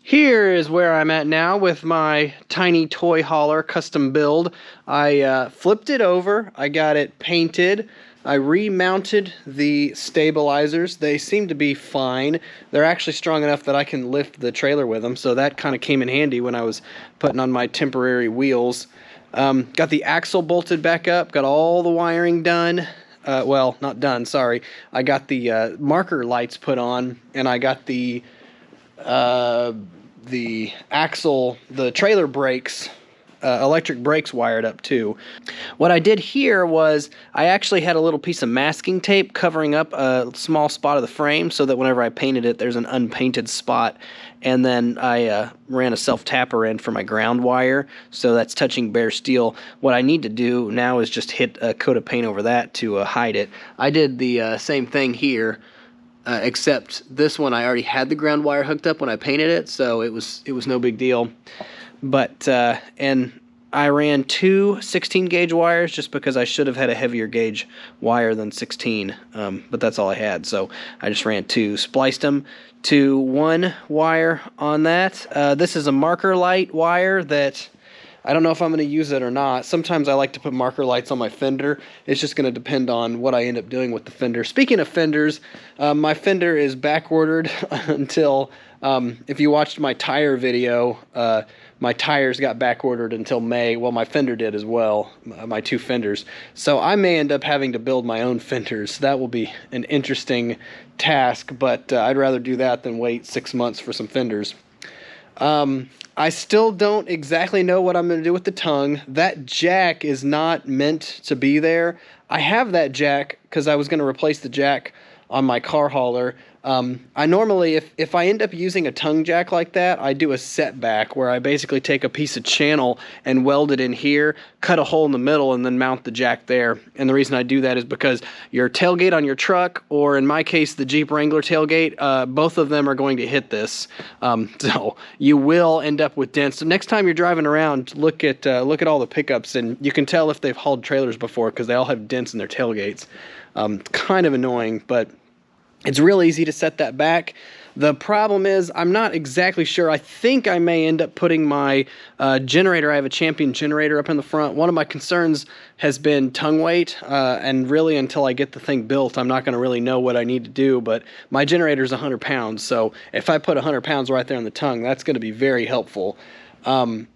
Here is where I'm at now with my tiny toy hauler custom build. I flipped it over, I got it painted, I remounted the stabilizers. They seem to be fine. They're actually strong enough that I can lift the trailer with them, so that kind of came in handy when I was putting on my temporary wheels. Got the axle bolted back up, got all the wiring done. Well, not done, sorry. I got the marker lights put on, and I got the axle, the trailer brakes, electric brakes wired up too. What I did here was I actually had a little piece of masking tape covering up a small spot of the frame so that whenever I painted it, there's an unpainted spot. And then I ran a self-tapper in for my ground wire, so that's touching bare steel. What I need to do now is just hit a coat of paint over that to hide it. I did the same thing here. Except this one I already had the ground wire hooked up when I painted it, so it was no big deal. But and I ran two 16 gauge wires just because I should have had a heavier gauge wire than 16, but that's all I had, so I just ran two, spliced them to one wire on that. This is a marker light wire that I don't know if I'm going to use it or not. Sometimes I like to put marker lights on my fender. It's just going to depend on what I end up doing with the fender. Speaking of fenders, my fender is back ordered until, if you watched my tire video, my tires got back ordered until May. Well, my fender did as well, my two fenders. So I may end up having to build my own fenders. That will be an interesting task, but I'd rather do that than wait 6 months for some fenders. I still don't exactly know what I'm going to do with the tongue. That jack is not meant to be there. I have that jack because I was going to replace the jack on my car hauler. I normally, if I end up using a tongue jack like that, I do a setback where I basically take a piece of channel and weld it in here, cut a hole in the middle, and then mount the jack there. And the reason I do that is because your tailgate on your truck, or in my case, the Jeep Wrangler tailgate, both of them are going to hit this. So you will end up with dents. So next time you're driving around, look at all the pickups, and you can tell if they've hauled trailers before because they all have dents in their tailgates. Kind of annoying, but it's real easy to set that back. The problem is I'm not exactly sure. I think I may end up putting my generator. I have a Champion generator up in the front. One of my concerns has been tongue weight, and really until I get the thing built, I'm not going to really know what I need to do, but my generator is 100 pounds, so if I put 100 pounds right there on the tongue, that's going to be very helpful. I'm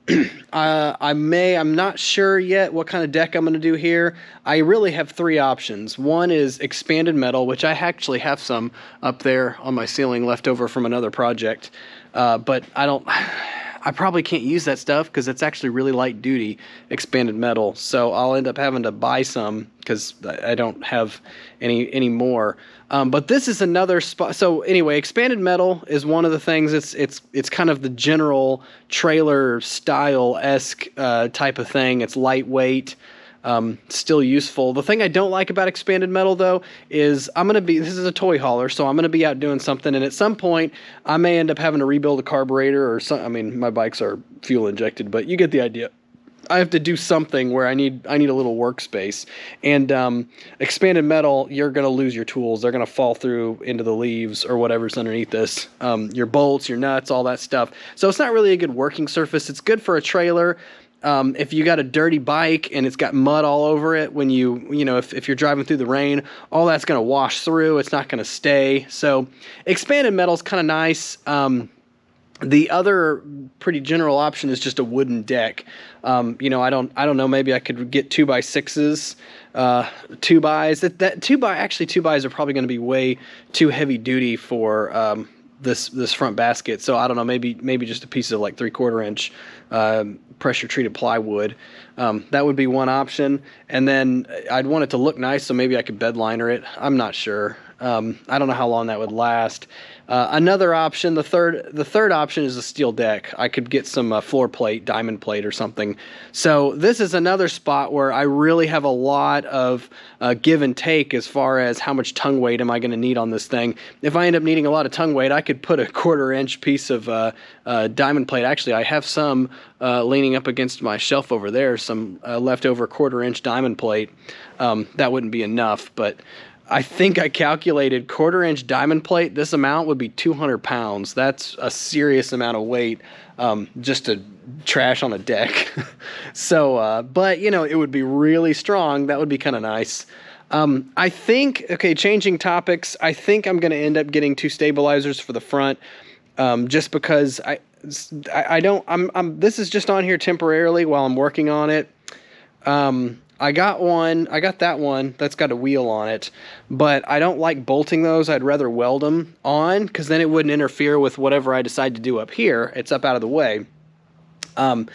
not sure yet what kind of deck I'm going to do here. I really have three options. One is expanded metal, which I actually have some up there on my ceiling left over from another project, but I probably can't use that stuff because it's actually really light duty expanded metal, so I'll end up having to buy some because I don't have any more. But this is another spot. So anyway, expanded metal is one of the things. It's kind of the general trailer style-esque type of thing. It's lightweight, still useful. The thing I don't like about expanded metal though is this is a toy hauler, so I'm gonna be out doing something, and at some point I may end up having to rebuild a carburetor or something. I mean, my bikes are fuel injected, but you get the idea. I have to do something where I need a little workspace, and expanded metal, you're going to lose your tools. They're going to fall through into the leaves or whatever's underneath this, your bolts, your nuts, all that stuff. So it's not really a good working surface. It's good for a trailer. If you got a dirty bike and it's got mud all over it, when if you're driving through the rain, all that's going to wash through. It's not going to stay. So expanded metal is kind of nice. The other pretty general option is just a wooden deck. I don't know, maybe I could get 2x6s, 2xs. 2xs are probably going to be way too heavy duty for this front basket. So I don't know, maybe just a piece of like 3/4 inch pressure treated plywood. That would be one option. And then I'd want it to look nice, so maybe I could bed liner it. I'm not sure. I don't know how long that would last. Another option, the third option is a steel deck. I could get some floor plate, diamond plate or something. So this is another spot where I really have a lot of give and take as far as how much tongue weight am I going to need on this thing. If I end up needing a lot of tongue weight, I could put a 1/4 inch piece of diamond plate. Actually, I have some leaning up against my shelf over there, some leftover 1/4 inch diamond plate. That wouldn't be enough, but I think I calculated 1/4-inch diamond plate. This amount would be 200 pounds. That's a serious amount of weight just to trash on a deck. So, but, you know, it would be really strong. That would be kind of nice. I think, okay, changing topics, I think I'm going to end up getting 2 stabilizers for the front just because this is just on here temporarily while I'm working on it. I got that one that's got a wheel on it, but I don't like bolting those. I'd rather weld them on because then it wouldn't interfere with whatever I decide to do up here. It's up out of the way. I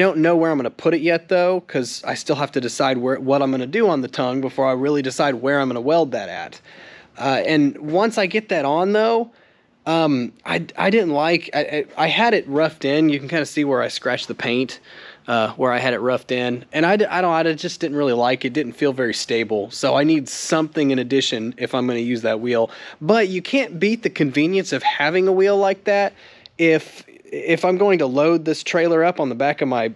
don't know where I'm going to put it yet though, because I still have to decide what I'm going to do on the tongue before I really decide where I'm going to weld that at. And once I get that on though, I didn't like, I had it roughed in. You can kind of see where I scratched the paint. Where I had it roughed in, and I just didn't really like it. Didn't feel very stable, so I need something in addition if I'm going to use that wheel. But you can't beat the convenience of having a wheel like that. If I'm going to load this trailer up on the back of my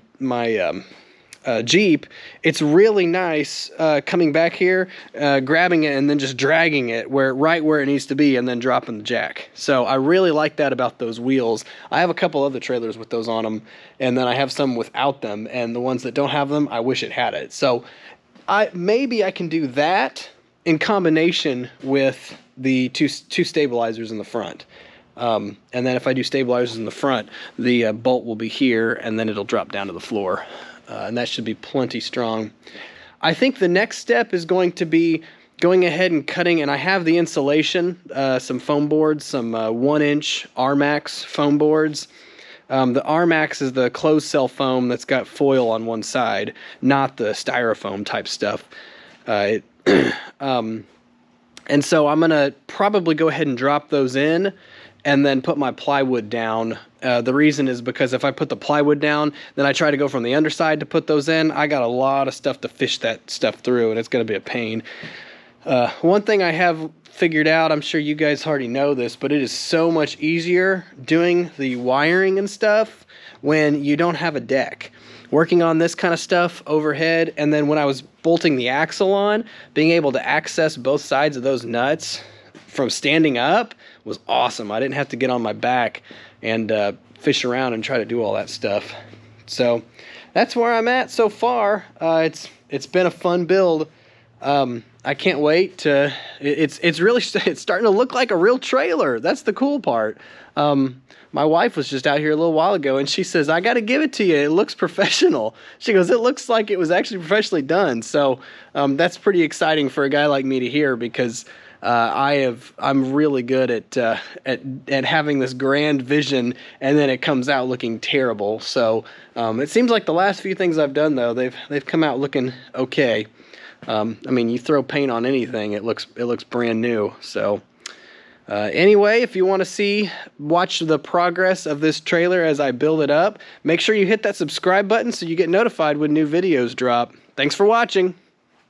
Jeep, it's really nice coming back here, grabbing it and then just dragging it right where it needs to be and then dropping the jack. So I really like that about those wheels. I have a couple other trailers with those on them, and then I have some without them, and the ones that don't have them, I wish it had it. So maybe I can do that in combination with the two stabilizers in the front. And then if I do stabilizers in the front, the bolt will be here and then it'll drop down to the floor. And that should be plenty strong. I think the next step is going to be going ahead and cutting, and I have the insulation, some foam boards, some 1-inch R-Max foam boards. The R-Max is the closed cell foam that's got foil on one side, not the styrofoam type stuff. And so I'm going to probably go ahead and drop those in and then put my plywood down. The reason is because if I put the plywood down, then I try to go from the underside to put those in. I got a lot of stuff to fish that stuff through, and it's going to be a pain. One thing I have figured out, I'm sure you guys already know this, but it is so much easier doing the wiring and stuff when you don't have a deck. Working on this kind of stuff overhead, and then when I was bolting the axle on, being able to access both sides of those nuts from standing up was awesome. I didn't have to get on my back and fish around and try to do all that stuff. So that's where I'm at so far. It's been a fun build. I can't wait to. It's really it's starting to look like a real trailer. That's the cool part. My wife was just out here a little while ago, and she says, "I got to give it to you. It looks professional." She goes, "It looks like it was actually professionally done." So that's pretty exciting for a guy like me to hear, because I'm really good at having this grand vision, and then it comes out looking terrible. So it seems like the last few things I've done though, they've come out looking okay. I mean, you throw paint on anything, it looks brand new. So anyway, if you want to watch the progress of this trailer as I build it up, make sure you hit that subscribe button so you get notified when new videos drop. Thanks for watching.